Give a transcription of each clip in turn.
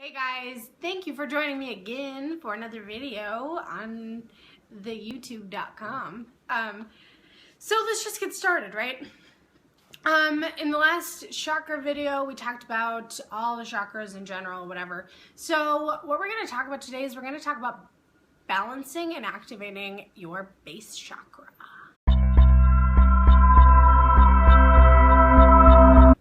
Hey guys, thank you for joining me again for another video on the youtube.com. So let's just get started, right? In the last chakra video, we talked about all the chakras in general, whatever. So what we're going to talk about today is we're going to talk about balancing and activating your base chakra.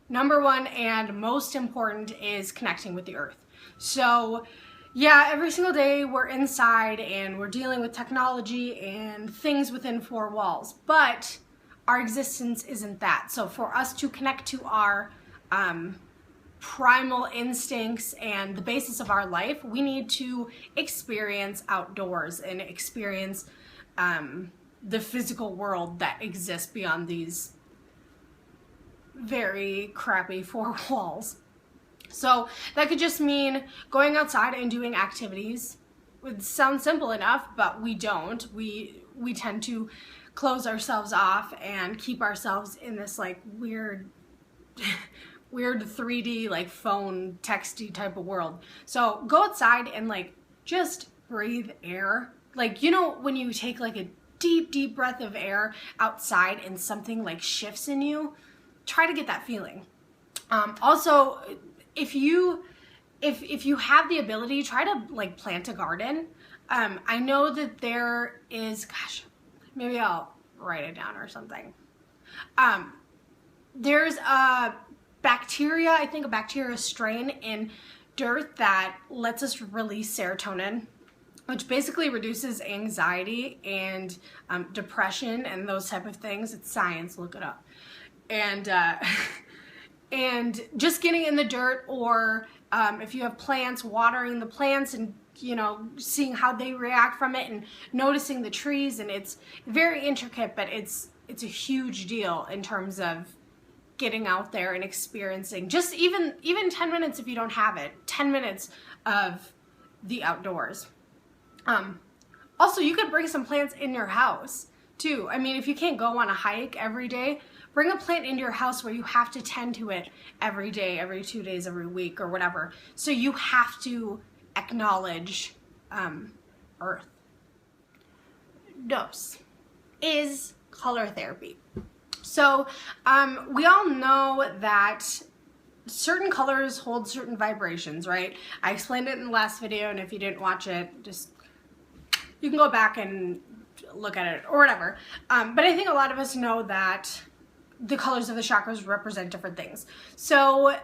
Number one and most important is connecting with the earth. So yeah, every single day we're inside and we're dealing with technology and things within four walls, but our existence isn't that. So for us to connect to our primal instincts and the basis of our life, we need to experience outdoors and experience the physical world that exists beyond these very crappy four walls. So that could just mean going outside and doing activities. It sounds simple enough, but we don't. We tend to close ourselves off and keep ourselves in this like weird 3D like phone texty type of world. So go outside and like just breathe air. Like, you know, when you take like a deep breath of air outside and something like shifts in you, try to get that feeling. Also, if you have the ability, try to like plant a garden. I know that there is, gosh, maybe I'll write it down or something. There's a bacteria, I think a bacteria strain in dirt that lets us release serotonin, which basically reduces anxiety and depression and those type of things. It's science, look it up. And just getting in the dirt, or if you have plants, watering the plants and, you know, seeing how they react from it and noticing the trees. And it's very intricate, but it's a huge deal in terms of getting out there and experiencing just even 10 minutes if you don't have it, 10 minutes of the outdoors. Also, you could bring some plants in your house too. I mean, if you can't go on a hike every day, bring a plant into your house where you have to tend to it every day, every 2 days, every week, or whatever. So you have to acknowledge earth. Dos is color therapy. So we all know that certain colors hold certain vibrations, right? I explained it in the last video, and if you didn't watch it, just you can go back and look at it or whatever. But I think a lot of us know that the colors of the chakras represent different things. So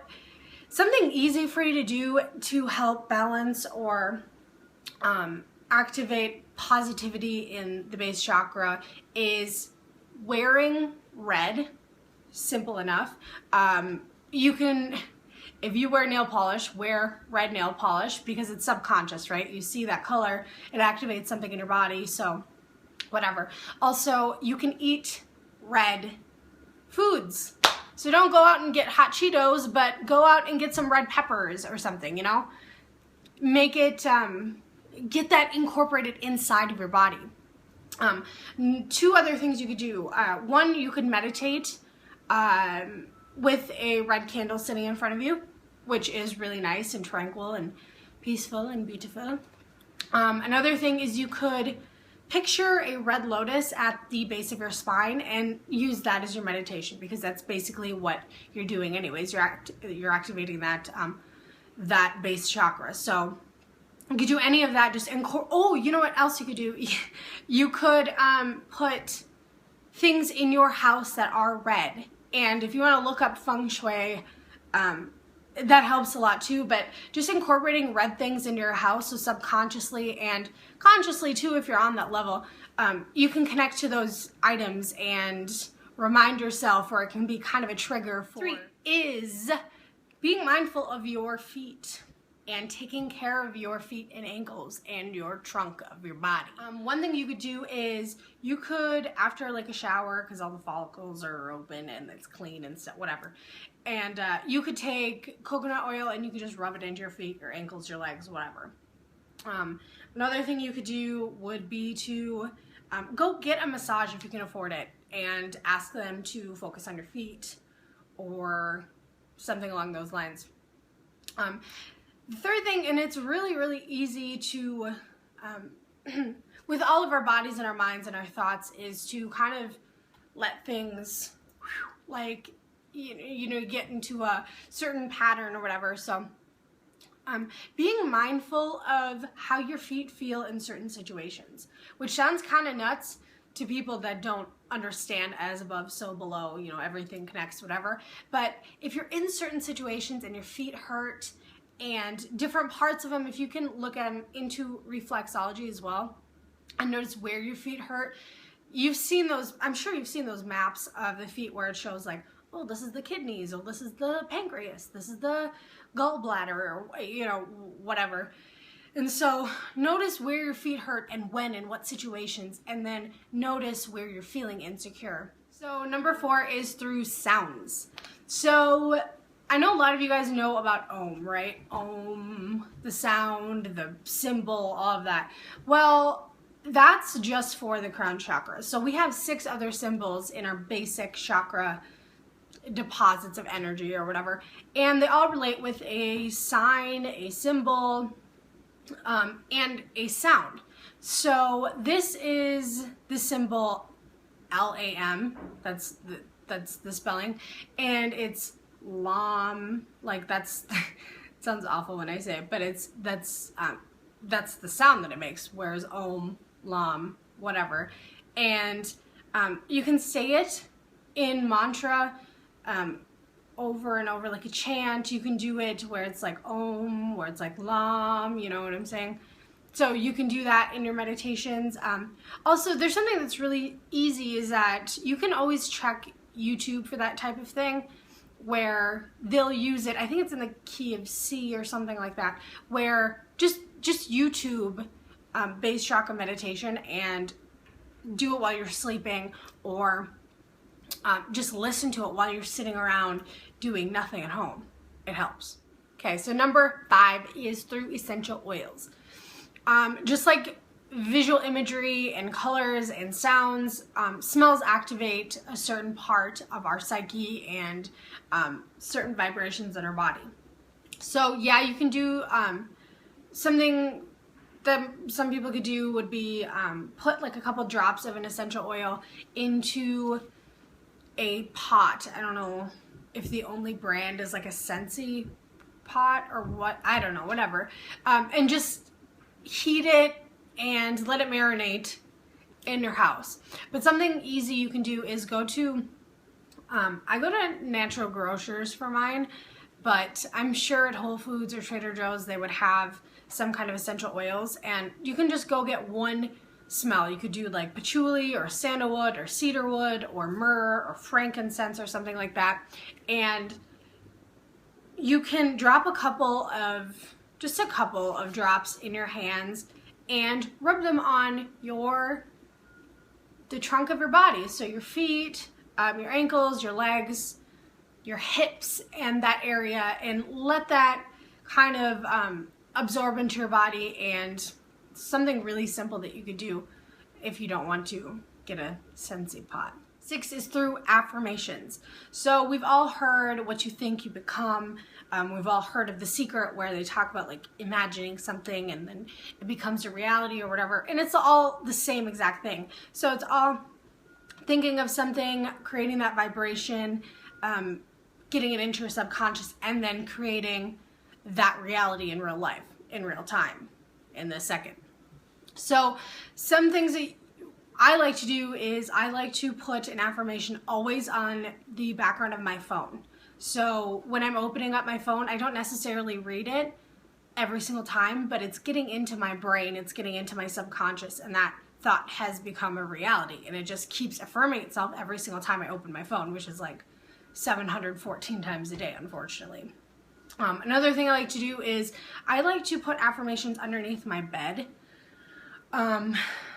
something easy for you to do to help balance or activate positivity in the base chakra is wearing red. Simple enough. You can, if you wear nail polish, wear red nail polish because it's subconscious, right? You see that color, it activates something in your body, so whatever. Also, you can eat red foods. So don't go out and get hot Cheetos, but go out and get some red peppers or something, you know? Make it, get that incorporated inside of your body. Two other things you could do. One, you could meditate with a red candle sitting in front of you, which is really nice and tranquil and peaceful and beautiful. Another thing is you could picture a red lotus at the base of your spine and use that as your meditation, because that's basically what you're doing anyways. You're activating that that base chakra. So you could do any of that. Just oh, you know what else you could do? You could put things in your house that are red. And if you want to look up feng shui, that helps a lot too, but just incorporating red things into your house, so subconsciously and consciously too, if you're on that level, you can connect to those items and remind yourself, or it can be kind of a trigger for. 3 is being mindful of your feet and taking care of your feet and ankles and your trunk of your body. One thing you could do is you could, after like a shower, because all the follicles are open and it's clean and stuff, whatever, and you could take coconut oil and you could just rub it into your feet, your ankles, your legs, whatever. Another thing you could do would be to go get a massage if you can afford it, and ask them to focus on your feet or something along those lines. The third thing, and it's really, really easy to, with all of our bodies and our minds and our thoughts, is to kind of let things, like, get into a certain pattern or whatever. So being mindful of how your feet feel in certain situations, which sounds kind of nuts to people that don't understand as above, so below, everything connects, whatever. But if you're in certain situations and your feet hurt and different parts of them, if you can look at them into reflexology as well and notice where your feet hurt, you've seen those, I'm sure you've seen those maps of the feet where it shows like, oh, this is the kidneys, or this is the pancreas, this is the gallbladder, or, whatever. And so notice where your feet hurt and when and what situations, and then notice where you're feeling insecure. So number 4 is through sounds. So I know a lot of you guys know about Om, right? Om, the sound, the symbol, all of that. Well, that's just for the crown chakra. So we have 6 other symbols in our basic chakra deposits of energy or whatever, and they all relate with a sign, a symbol, and a sound. So this is the symbol LAM, that's the spelling, and it's LAM, like that's it sounds awful when I say it, but that's the sound that it makes, whereas Om, LAM, whatever. And you can say it in mantra over and over, like a chant. You can do it where it's like Om, where it's like Lam, you know what I'm saying? So you can do that in your meditations. Also, there's something that's really easy, is that you can always check YouTube for that type of thing, where they'll use it, I think it's in the key of C or something like that, where just YouTube base chakra meditation and do it while you're sleeping, or just listen to it while you're sitting around doing nothing at home. It helps. Okay, so number 5 is through essential oils. Just like visual imagery and colors and sounds, smells activate a certain part of our psyche and certain vibrations in our body. So yeah, you can do something that some people could do would be put like a couple drops of an essential oil into a pot. I don't know if the only brand is like a Scentsy pot or what, I don't know, whatever. And just heat it and let it marinate in your house. But something easy you can do is go to, I go to Natural Grocers for mine, but I'm sure at Whole Foods or Trader Joe's they would have some kind of essential oils, and you can just go get one smell. You could do like patchouli or sandalwood or cedarwood or myrrh or frankincense or something like that, and you can drop just a couple of drops in your hands and rub them on the trunk of your body, so your feet, your ankles, your legs, your hips, and that area, and let that kind of absorb into your body. And something really simple that you could do if you don't want to get a Scentsy pot. 6 is through affirmations. So we've all heard what you think you become. We've all heard of The Secret, where they talk about like imagining something and then it becomes a reality or whatever. And it's all the same exact thing. So it's all thinking of something, creating that vibration, getting it into your subconscious, and then creating that reality in real life, in real time, in the second. So some things that I like to do is I like to put an affirmation always on the background of my phone. So when I'm opening up my phone, I don't necessarily read it every single time, but it's getting into my brain, it's getting into my subconscious, and that thought has become a reality. And it just keeps affirming itself every single time I open my phone, which is like 714 times a day, unfortunately. Another thing I like to do is I like to put affirmations underneath my bed.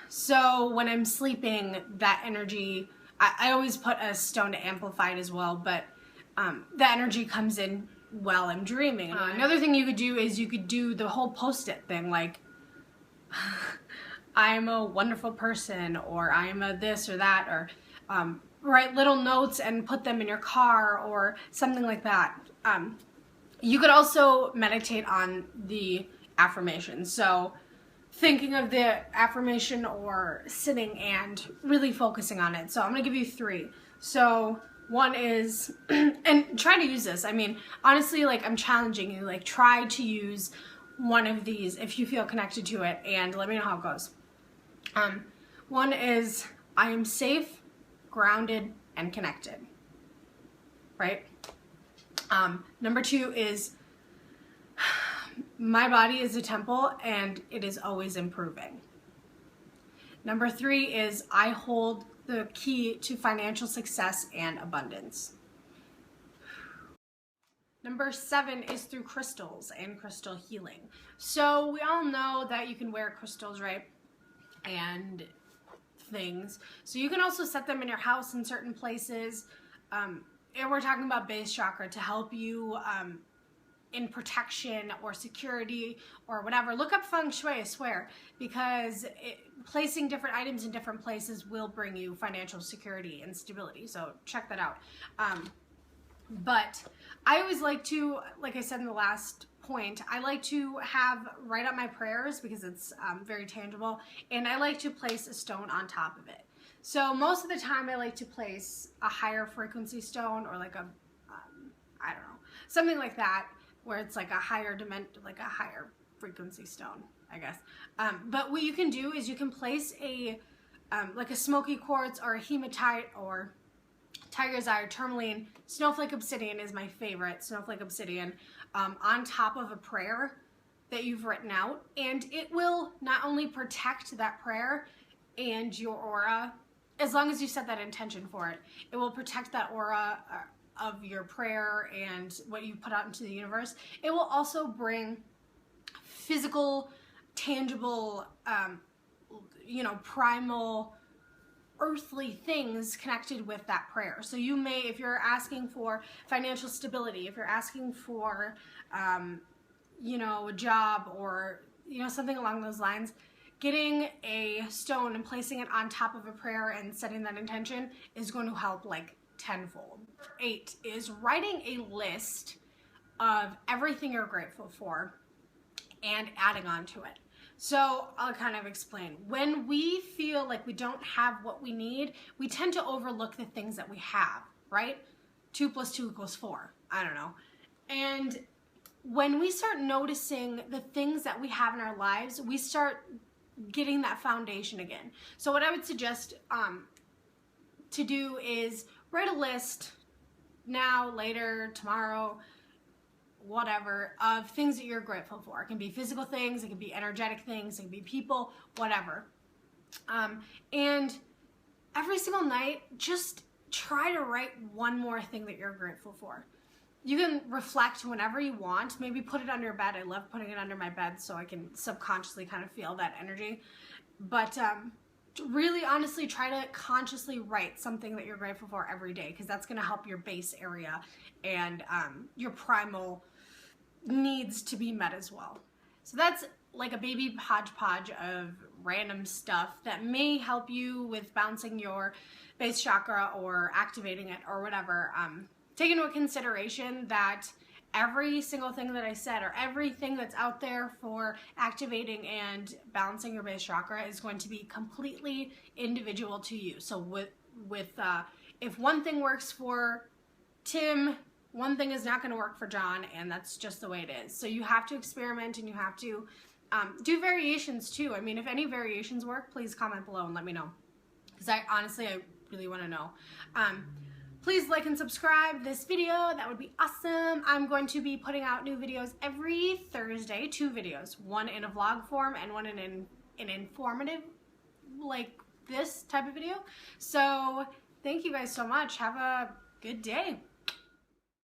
So when I'm sleeping, that energy, I always put a stone to amplify it as well, but that energy comes in while I'm dreaming. Another thing you could do is you could do the whole post-it thing, like I'm a wonderful person, or I'm a this or that, or write little notes and put them in your car or something like that. You could also meditate on the affirmations. So thinking of the affirmation or sitting and really focusing on it. So I'm going to give you 3. So one is, and try to use this. I mean, honestly, like, I'm challenging you, like, try to use one of these if you feel connected to it, and let me know how it goes. One is, I am safe, grounded, and connected, right? Number 2 is, my body is a temple and it is always improving. Number 3 is, I hold the key to financial success and abundance. Number 7 is through crystals and crystal healing. So we all know that you can wear crystals, right? And things. So you can also set them in your house in certain places. And we're talking about base chakra to help you in protection or security or whatever. Look up feng shui, I swear, because placing different items in different places will bring you financial security and stability. So check that out. But I always like to, like I said in the last point, I like to write out my prayers because it's very tangible, and I like to place a stone on top of it. So most of the time I like to place a higher frequency stone, or like a, I don't know, something like that, where it's like a higher higher frequency stone, I guess. But what you can do is you can place like a smoky quartz or a hematite or tiger's eye or tourmaline. Snowflake obsidian is my favorite, snowflake obsidian, on top of a prayer that you've written out, and it will not only protect that prayer and your aura, as long as you set that intention for it, it will protect that aura of your prayer and what you put out into the universe. It will also bring physical, tangible, primal, earthly things connected with that prayer. So you may, if you're asking for financial stability, if you're asking for, a job, or, something along those lines, getting a stone and placing it on top of a prayer and setting that intention is going to help like tenfold. 8 is writing a list of everything you're grateful for and adding on to it. So I'll kind of explain. When we feel like we don't have what we need, we tend to overlook the things that we have, right? 2 + 2 = 4. I don't know. And when we start noticing the things that we have in our lives, we start getting that foundation again. So what I would suggest to do is write a list now, later, tomorrow, whatever, of things that you're grateful for. It can be physical things, it can be energetic things, it can be people, whatever. And every single night, just try to write one more thing that you're grateful for. You can reflect whenever you want. Maybe put it under your bed. I love putting it under my bed so I can subconsciously kind of feel that energy. But really, honestly, try to consciously write something that you're grateful for every day, because that's going to help your base area and your primal needs to be met as well. So that's like a baby hodgepodge of random stuff that may help you with balancing your base chakra or activating it or whatever. Take into consideration that every single thing that I said, or everything that's out there for activating and balancing your base chakra, is going to be completely individual to you. So if one thing works for Tim, one thing is not going to work for John, and that's just the way it is. So you have to experiment, and you have to do variations too. I mean, if any variations work, please comment below and let me know, because I really want to know. Please like and subscribe this video. That would be awesome. I'm going to be putting out new videos every Thursday, 2 videos, one in a vlog form and one in an informative, like this type of video. So thank you guys so much. Have a good day.